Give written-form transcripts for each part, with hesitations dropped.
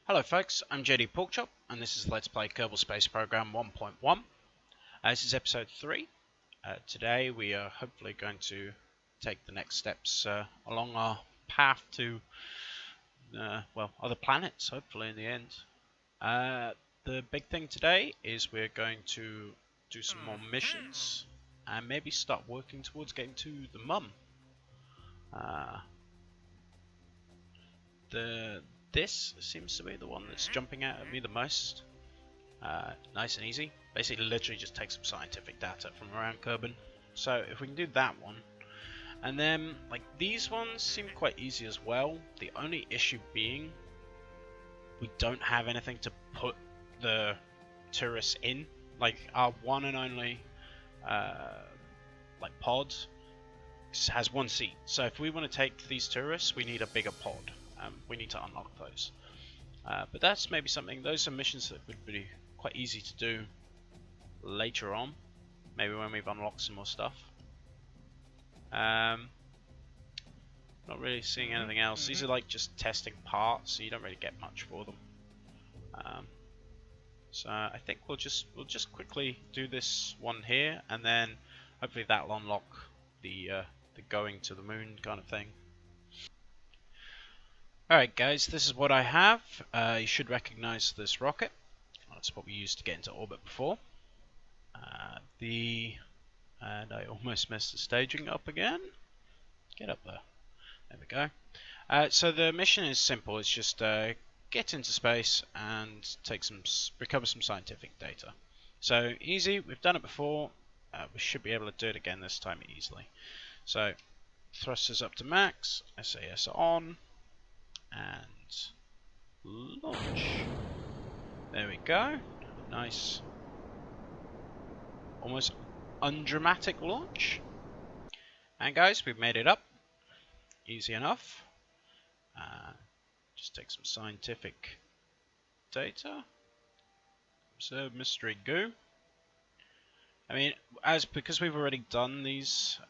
Hello folks, I'm JDporkchop and this is Let's Play Kerbal Space Program 1.1. This is episode 3. Today we are hopefully going to take the next steps along our path to, other planets, hopefully in the end. The big thing today is we're going to do some more missions and maybe start working towards getting to the mum. This seems to be the one that's jumping out at me the most. Nice and easy. Basically, literally just take some scientific data from around Kerbal. So if we can do that one, and then like these ones seem quite easy as well. The only issue being we don't have anything to put the tourists in. Like our one and only pod has one seat. So if we want to take these tourists, we need a bigger pod. We need to unlock those. But that's maybe something, those are missions that would be quite easy to do later on. Maybe when we've unlocked some more stuff. Not really seeing anything else. These are like just testing parts, so you don't really get much for them. So I think we'll just quickly do this one here, and then hopefully that'll unlock the going to the moon kind of thing. Alright guys, this is what I have. You should recognize this rocket. That's what we used to get into orbit before. And I almost messed the staging up again. Get up there. There we go. So the mission is simple. It's just get into space and recover some scientific data. So easy. We've done it before. We should be able to do it again this time easily. So thrusters up to max. SAS on. And launch. There we go. Nice. Almost undramatic launch. And guys, we've made it up. Easy enough. Just take some scientific data. Observe mystery goo. I mean, because we've already done these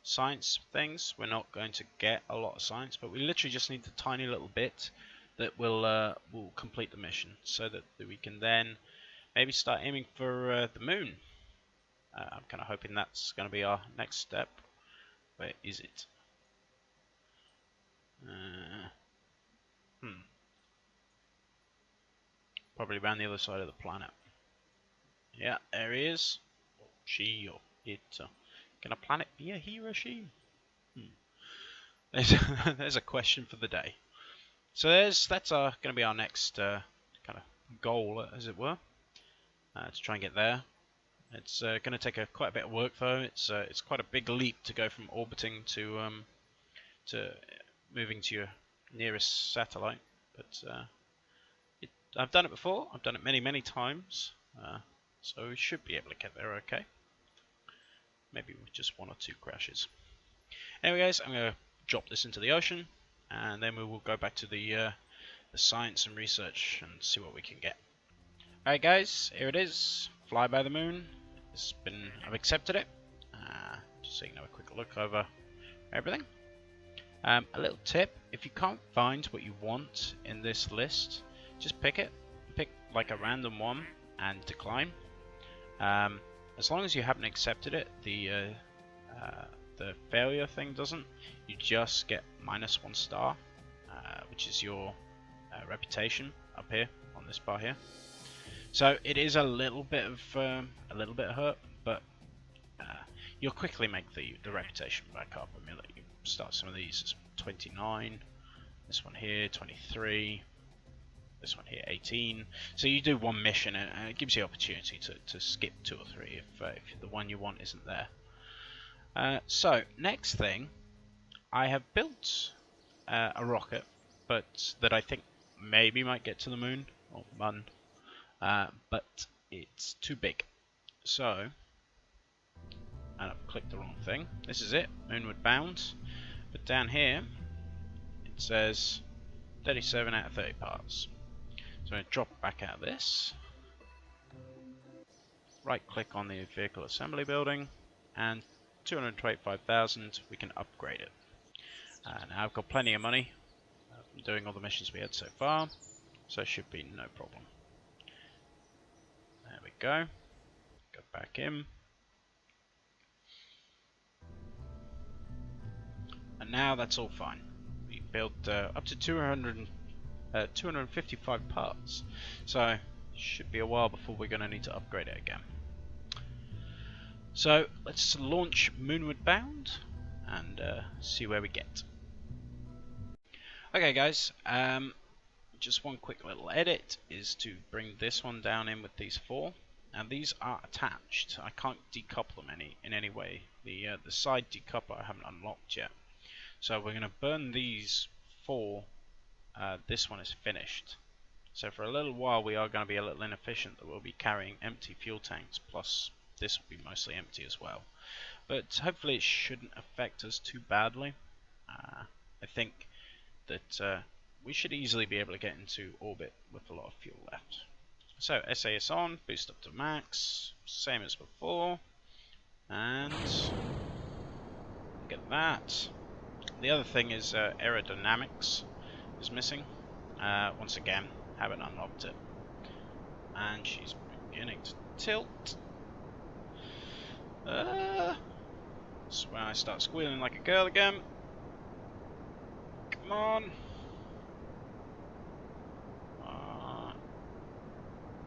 science things, we're not going to get a lot of science, but we literally just need the tiny little bit that will complete the mission, so that we can then maybe start aiming for the moon. I'm kind of hoping that's going to be our next step. Where is it? Probably around the other side of the planet. Yeah, there he is. She or it. Can a planet be a he or she? There's a question for the day. So that's going to be our next kind of goal, as it were, to try and get there. It's going to take quite a bit of work, though. It's quite a big leap to go from orbiting to moving to your nearest satellite. But I've done it before. I've done it many times. So we should be able to get there okay. Maybe with just 1 or 2 crashes. Anyway guys, I'm going to drop this into the ocean, and then we will go back to the science and research and see what we can get. Alright guys, here it is. Flyby the moon. I've accepted it. Just so you can have a quick look over everything. A little tip, if you can't find what you want in this list, just pick it. Pick like a random one and decline. As long as you haven't accepted it, the failure thing doesn't. You just get -1 star, which is your reputation up here on this bar here. So it is a little bit hurt, but you'll quickly make the reputation back up. I mean, like, you start some of these. It's 29. This one here, 23. This one here, 18. So you do one mission, and it gives you the opportunity to skip 2 or 3 if the one you want isn't there. So next thing, I have built a rocket, but that I think maybe might get to the moon or mun, but it's too big. So, and I've clicked the wrong thing. This is it, moonward bound. But down here, it says 37 out of 30 parts. So I'm going to drop back out of this, right click on the vehicle assembly building, and 225,000, we can upgrade it. Now I've got plenty of money, doing all the missions we had so far, so it should be no problem. There we go. Go back in. And now that's all fine. We built up to 255 parts, so it should be a while before we're going to need to upgrade it again. So let's launch Moonward Bound and see where we get. Okay guys, just one quick little edit is to bring this one down in with these four. Now these are attached. I can't decouple them in any way. The side decoupler I haven't unlocked yet. So we're going to burn these four. This one is finished. So for a little while we are going to be a little inefficient, that we'll be carrying empty fuel tanks, plus this will be mostly empty as well. But hopefully it shouldn't affect us too badly. I think that we should easily be able to get into orbit with a lot of fuel left. So SAS on, boost up to max, same as before, and look at that. The other thing is aerodynamics is missing. Once again, haven't unlocked it. And she's beginning to tilt. That's when I start squealing like a girl again. Come on.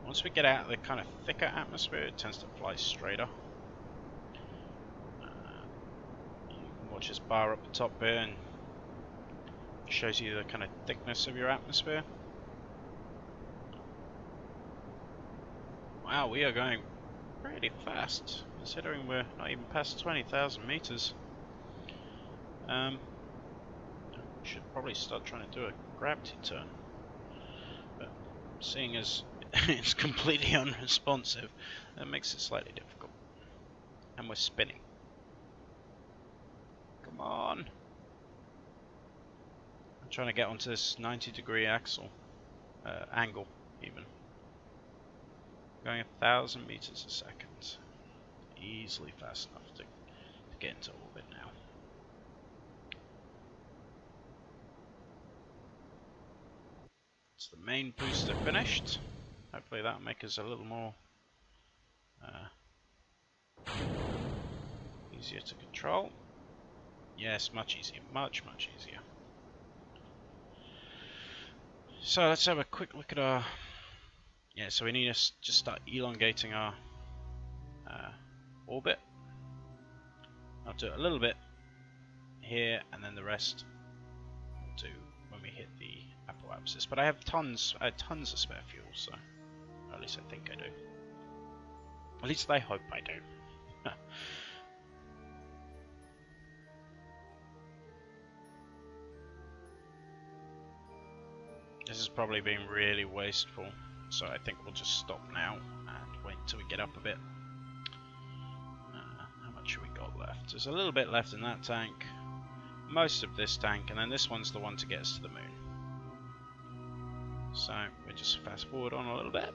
Once we get out of the kind of thicker atmosphere, it tends to fly straighter. You can watch this bar up the top here, and it shows you the kind of thickness of your atmosphere. Wow, we are going pretty fast, considering we're not even past 20,000 meters. We should probably start trying to do a gravity turn, but seeing as it's completely unresponsive, that makes it slightly difficult. And we're spinning. Come on! I'm trying to get onto this 90-degree axle angle, even. Going 1,000 meters a second. Easily fast enough to get into orbit now. It's the main booster finished. Hopefully that'll make us a little more easier to control. Yes, much easier. Much easier. So let's have a quick look at our... Yeah, so we need to just start elongating our orbit. I'll do it a little bit here, and then the rest we'll do when we hit the apoapsis. But I have tons of spare fuel, so at least I think I do. At least I hope I do. This has probably been really wasteful, so I think we'll just stop now and wait until we get up a bit. How much have we got left? There's a little bit left in that tank, most of this tank, and then this one's the one to get us to the moon. So we just fast forward on a little bit.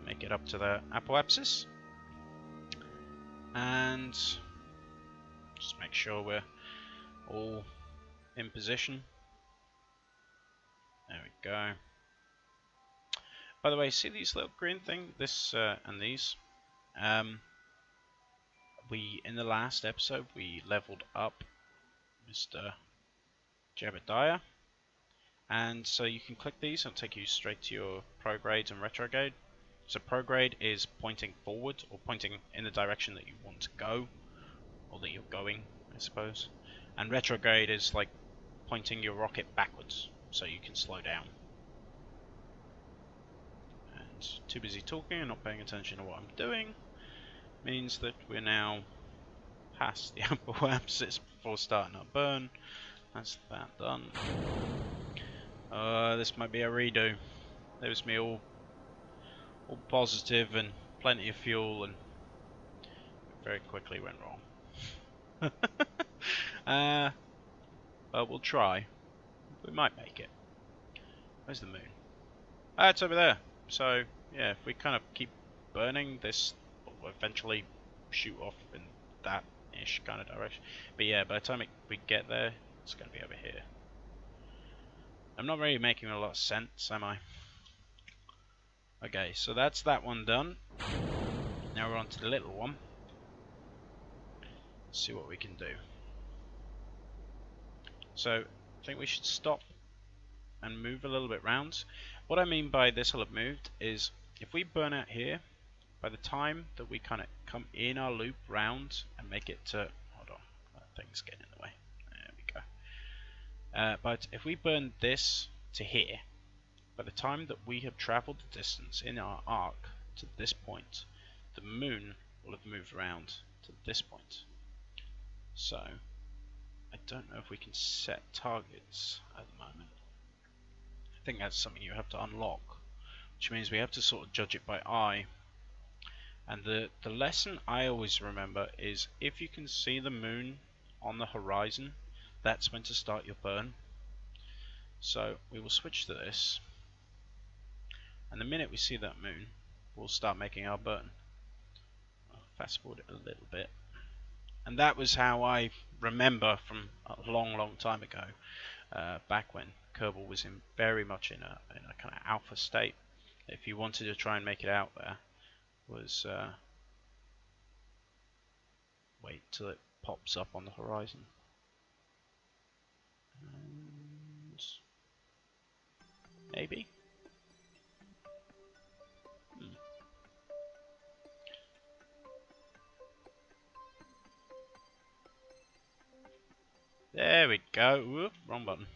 Make it up to the apoapsis. And just make sure we're all in position. There we go. By the way, see these little green thing? This and these. In the last episode we leveled up Mr. Jebediah, and so you can click these and it'll take you straight to your prograde and retrograde. So prograde is pointing forward, or pointing in the direction that you want to go, or that you're going, I suppose. And retrograde is like pointing your rocket backwards, so you can slow down. And too busy talking and not paying attention to what I'm doing means that we're now past the apoapsis before starting our burn. That's that done. This might be a redo. There was me all positive and plenty of fuel, and it very quickly went wrong. But we'll try. We might make it. Where's the moon? Ah, it's over there. So yeah, if we kind of keep burning, this will eventually shoot off in that ish kind of direction. But yeah, by the time we get there, it's going to be over here. I'm not really making a lot of sense, am I? Okay, so that's that one done. Now we're on to the little one. Let's see what we can do. So, I think we should stop and move a little bit round. What I mean by this will have moved is, if we burn out here, by the time that we kind of come in our loop round and make it to... Hold on, that thing's getting in the way. There we go. But if we burn this to here, by the time that we have travelled the distance in our arc to this point, the moon will have moved around to this point. So, I don't know if we can set targets at the moment. I think that's something you have to unlock, which means we have to sort of judge it by eye. And the lesson I always remember is, if you can see the moon on the horizon, that's when to start your burn. So we will switch to this, and the minute we see that moon, we'll start making our burn. I'll fast forward it a little bit. And that was how I remember from a long time ago, back when Kerbal was very much in a kind of alpha state. If you wanted to try and make it out there, was wait till it pops up on the horizon. And maybe. There we go. Whoop, wrong button.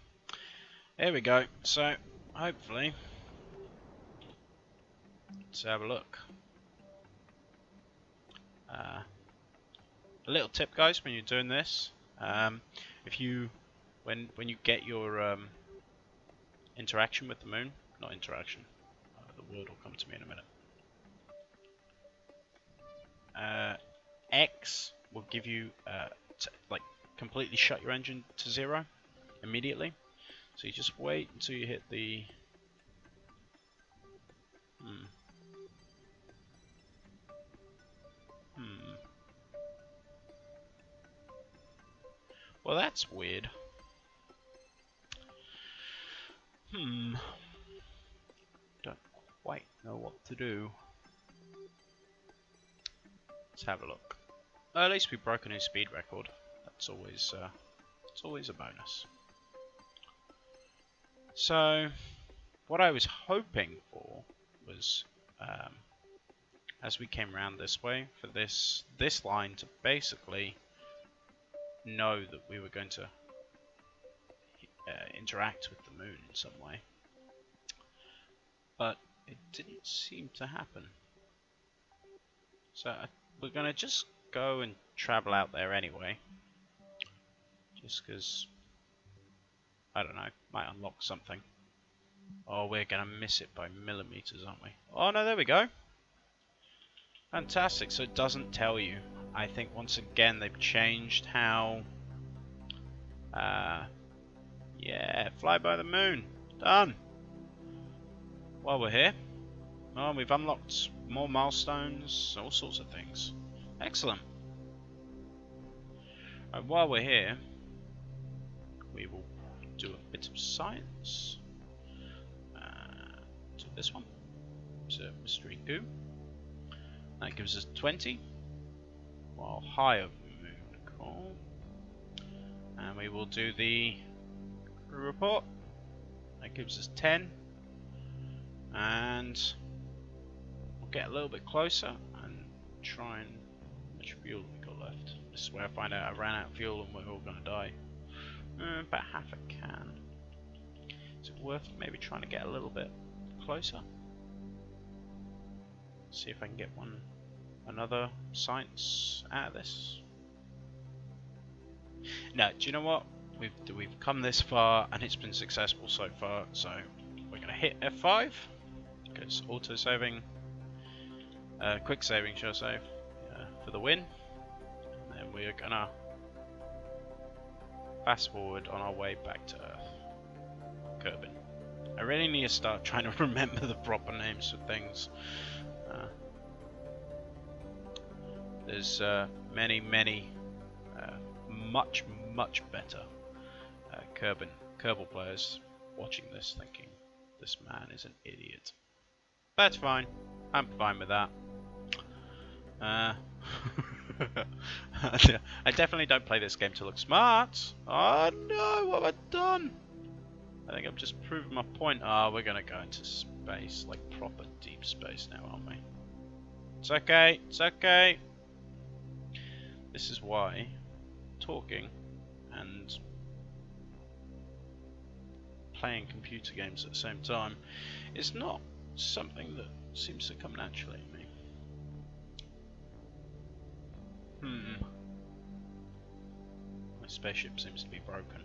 There we go. So, hopefully, let's have a look. A little tip, guys, when you're doing this, if you, when you get your interaction with the moon, not interaction, the word will come to me in a minute. X will give you like completely shut your engine to 0 immediately. So you just wait until you hit the Well, that's weird. Don't quite know what to do. Let's have a look. At least we broke a new speed record. That's always a bonus. So, what I was hoping for was, as we came around this way, for this line to basically know that we were going to interact with the moon in some way. But it didn't seem to happen. So we're going to just go and travel out there anyway. Just because, I don't know, might unlock something. Oh, we're going to miss it by millimeters, aren't we? Oh no, there we go. Fantastic, so it doesn't tell you. I think once again they've changed how... yeah, fly by the moon. Done. While we're here, oh, we've unlocked more milestones, all sorts of things. Excellent. While we're here, we will do a bit of science. To this one. So mystery goo. That gives us 20. While high over the moon. Cool. And we will do the crew report. That gives us 10. And we'll get a little bit closer and try and... How much fuel have we got left? This is where I find out I ran out of fuel and we're all going to die. About half a can. Is it worth maybe trying to get a little bit closer? See if I can get another science out of this. No, do you know what? We've come this far and it's been successful so far, so we're going to hit F5 because auto saving, quick saving shall I say, for the win. And then we're going to fast forward on our way back to Earth. Kerbal. I really need to start trying to remember the proper names for things. There's many much, much better Kerbal players watching this thinking, this man is an idiot. That's fine. I'm fine with that. I definitely don't play this game to look smart. Oh no, what have I done? I think I've just proved my point. Oh, we're gonna go into space, like proper deep space now, aren't we? It's okay, it's okay. This is why talking and playing computer games at the same time is not something that seems to come naturally to me. My spaceship seems to be broken.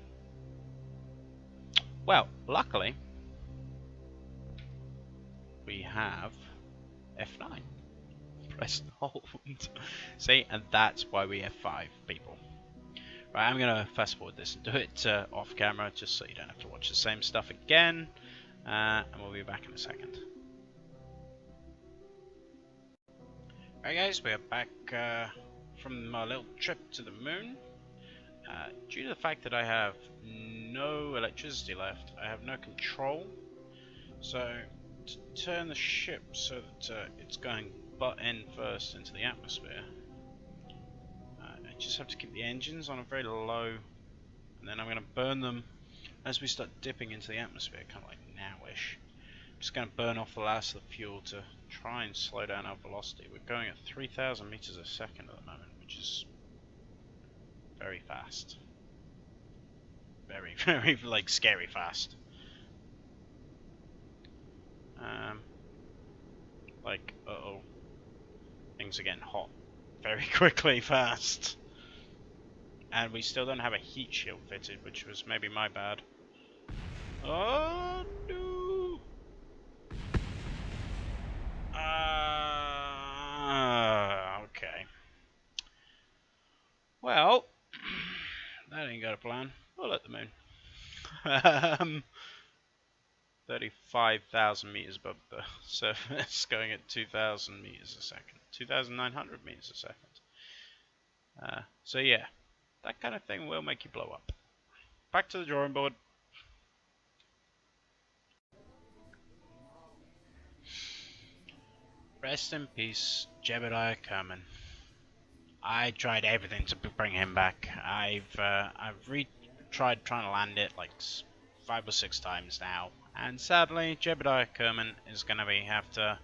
Well, luckily, we have F9. Press and hold. See, and that's why we have 5 people. Right, I'm going to fast forward this and do it off camera, just so you don't have to watch the same stuff again. And we'll be back in a second. Alright guys, we are back from my little trip to the moon. Due to the fact that I have no electricity left, I have no control. So, to turn the ship so that it's going butt end first into the atmosphere, I just have to keep the engines on a very low, and then I'm going to burn them as we start dipping into the atmosphere, kind of like now-ish. I'm just going to burn off the last of the fuel to try and slow down our velocity. We're going at 3,000 meters a second at the moment, which is very fast. Very, very, like, scary fast. Like, uh-oh. Things are getting hot very quickly, fast. And we still don't have a heat shield fitted, which was maybe my bad. Oh, no! Okay. Well, that ain't got a plan. We'll let the moon. 35,000 meters above the surface, going at 2,000 meters a second. 2,900 meters a second. So yeah, that kind of thing will make you blow up. Back to the drawing board. Rest in peace, Jebediah Kerman. I tried everything to bring him back. I've tried trying to land it like 5 or 6 times now, and sadly, Jebediah Kerman is going to have to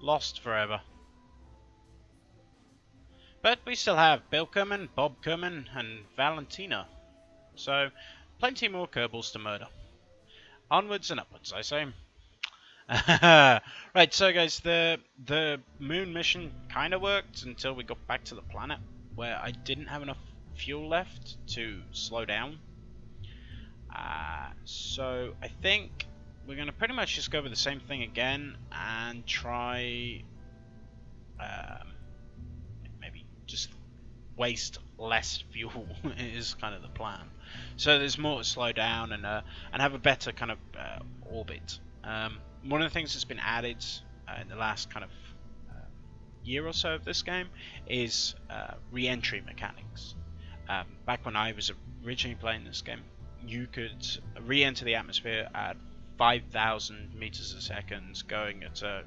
lost forever. But we still have Bill Kerman, Bob Kerman, and Valentina. So, plenty more Kerbals to murder. Onwards and upwards, I say. Right, so guys, the moon mission kind of worked until we got back to the planet, where I didn't have enough fuel left to slow down. So I think we're going to pretty much just go over the same thing again and try maybe just waste less fuel is kind of the plan. So there's more to slow down and have a better kind of orbit. One of the things that's been added in the last kind of year or so of this game is re-entry mechanics. Back when I was originally playing this game, you could re-enter the atmosphere at 5,000 meters a second, going at a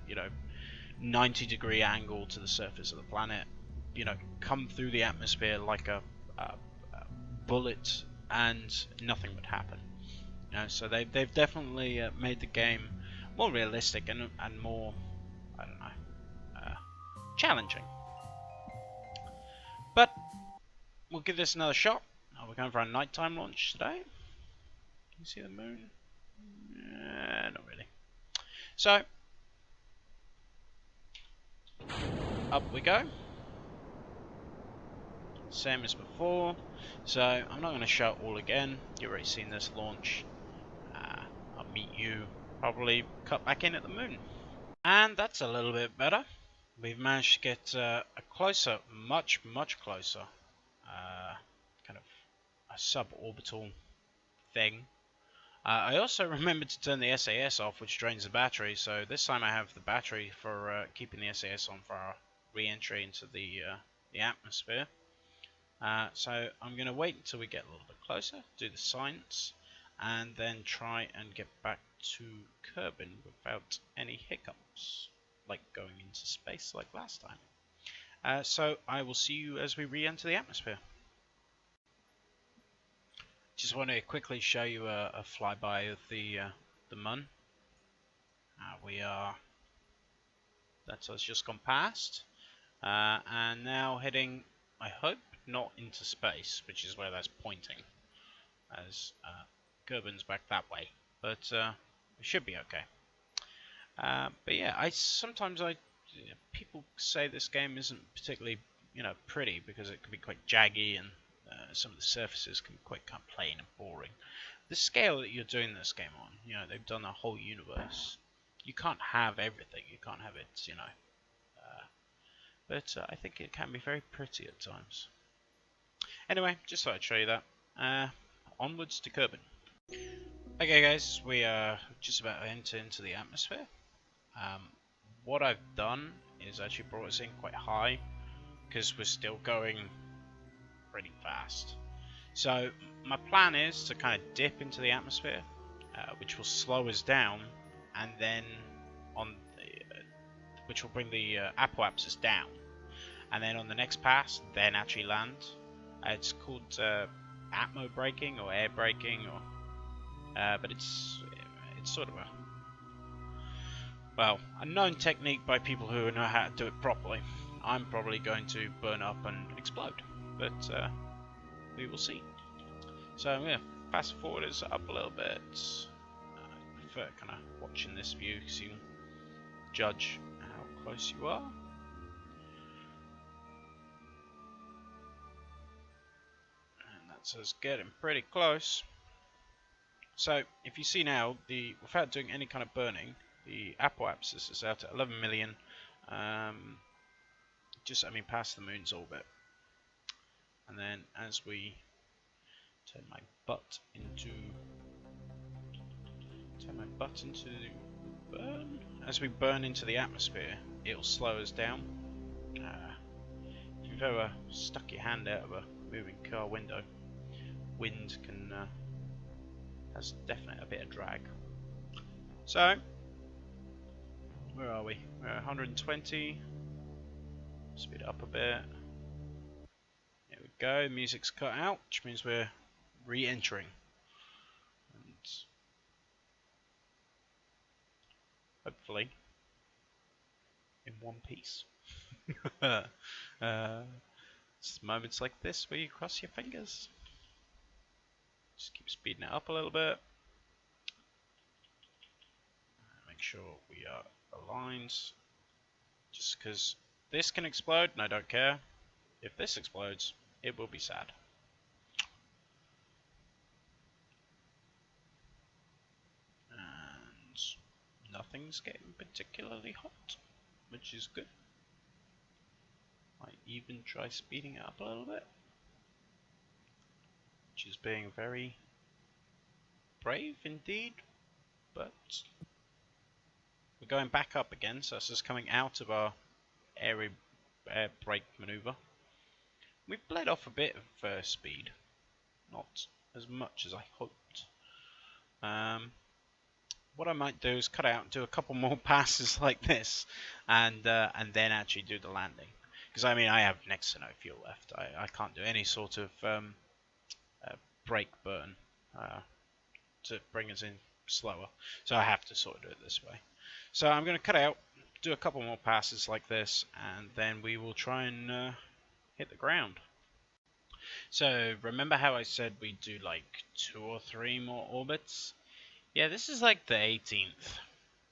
90-degree angle to the surface of the planet. Come through the atmosphere like a bullet, and nothing would happen. So they've definitely made the game more realistic and more, I don't know, challenging. But we'll give this another shot. We're going for a nighttime launch today. Can you see the moon? Not really. So, up we go. Same as before. So, I'm not going to show it all again. You've already seen this launch. I'll meet you probably cut back in at the moon. And that's a little bit better. We've managed to get a closer, much closer, kind of a suborbital thing. I also remembered to turn the SAS off, which drains the battery, so this time I have the battery for keeping the SAS on for our re-entry into the atmosphere. So I'm going to wait until we get a little bit closer, do the science, and then try and get back to Kerbal without any hiccups, like going into space like last time. So I will see you as we re-enter the atmosphere. Just want to quickly show you a flyby of the Mun. That has just gone past, and now heading, I hope, not into space, which is where that's pointing, as Kerbal's back that way, but it should be okay. But yeah, people say this game isn't particularly, pretty because it can be quite jaggy and some of the surfaces can be quite kind of plain and boring. The scale that you're doing this game on, they've done a whole universe. You can't have everything. You can't have it, but I think it can be very pretty at times. Anyway, just thought I'd show you that. Onwards to Kerbal. Okay guys, we are just about to enter into the atmosphere. What I've done is actually brought us in quite high because we're still going pretty fast. So my plan is to kind of dip into the atmosphere, which will slow us down, and then which will bring the apoapsis down, and then on the next pass, then actually land. It's called atmo braking or air braking, but it's sort of a known technique by people who know how to do it properly. I'm probably going to burn up and explode, but we will see. So I'm going to fast forward us up a little bit. I prefer kind of watching this view because you can judge how close you are. And that's us getting pretty close. So if you see now, without doing any kind of burning, the apoapsis is out at 11 million, past the moon's orbit. And then as we turn my butt into burn, as we burn into the atmosphere, it'll slow us down. If you've ever stuck your hand out of a moving car window, wind has definitely a bit of drag. So, where are we? We're at 120. Speed it up a bit. There we go. Music's cut out, which means we're re-entering. And hopefully, in one piece. It's moments like this where you cross your fingers. Just keep speeding it up a little bit. Make sure we are aligned. Just because this can explode and I don't care. If this explodes, it will be sad. And nothing's getting particularly hot, which is good. Might even try speeding it up a little bit, which is being very brave indeed, but we're going back up again, so this is coming out of our air brake maneuver. We've bled off a bit of speed, not as much as I hoped. What I might do is cut out and do a couple more passes like this, and then actually do the landing. Because I have next to no fuel left. I can't do any sort of brake burn to bring us in slower. So I have to sort of do it this way. So I'm going to cut out, do a couple more passes like this, and then we will try and hit the ground. So remember how I said we'd do like 2 or 3 more orbits? Yeah, this is like the 18th.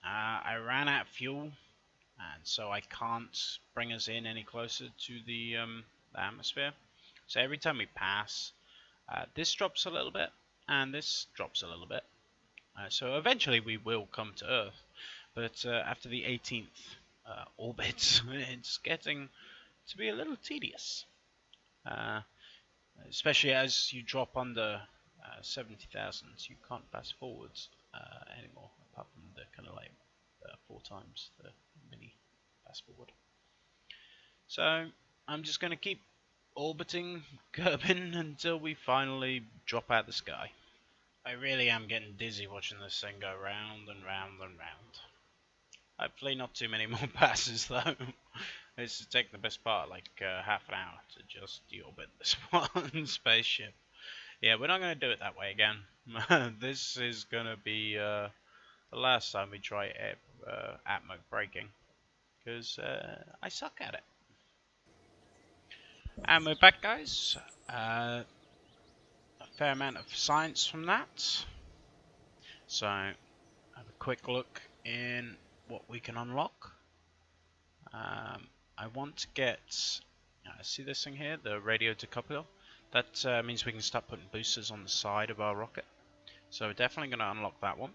I ran out of fuel, and so I can't bring us in any closer to the atmosphere. So every time we pass, this drops a little bit, and this drops a little bit. So eventually we will come to Earth, but after the 18th orbit, it's getting to be a little tedious. Especially as you drop under 70,000, you can't pass forwards anymore, apart from the kind of like 4 times the mini pass forward. So I'm just going to keep orbiting Kerbin until we finally drop out the sky. I really am getting dizzy watching this thing go round and round and round. Hopefully not too many more passes though. It's taking the best part like half an hour to just deorbit this one spaceship. Yeah, we're not going to do it that way again. This is going to be the last time we try atmo braking, because I suck at it. And we're back, guys. A fair amount of science from that. So, have a quick look in what we can unlock. I want to get, see this thing here, the radio decoupler. That means we can start putting boosters on the side of our rocket. So we're definitely going to unlock that one.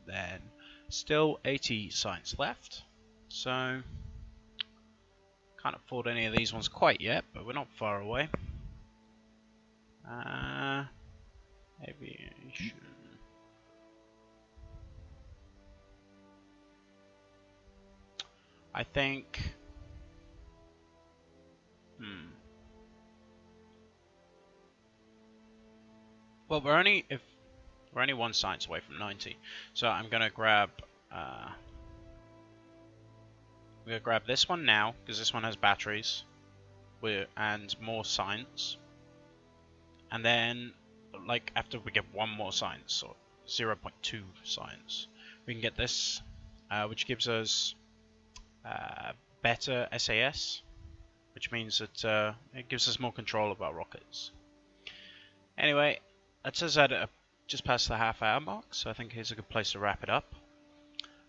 Then still 80 science left. So can't afford any of these ones quite yet, but we're not far away. Aviation. I think. Well, we're only one science away from 90, so I'm gonna grab. We're gonna grab this one now because this one has batteries, and more science. And then, like after we get one more science, or 0.2 science, we can get this, which gives us better SAS, which means that it gives us more control of our rockets. Anyway, that's us at just past the half-hour mark, so I think here's a good place to wrap it up.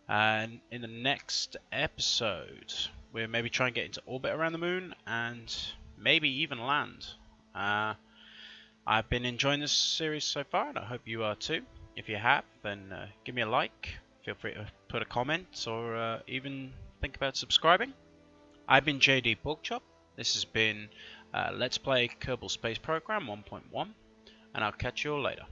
And in the next episode, we'll maybe try and get into orbit around the moon, and maybe even land. I've been enjoying this series so far, and I hope you are too. If you have, then give me a like. Feel free to put a comment, or even think about subscribing. I've been JDporkchop. This has been Let's Play Kerbal Space Program 1.1, and I'll catch you all later.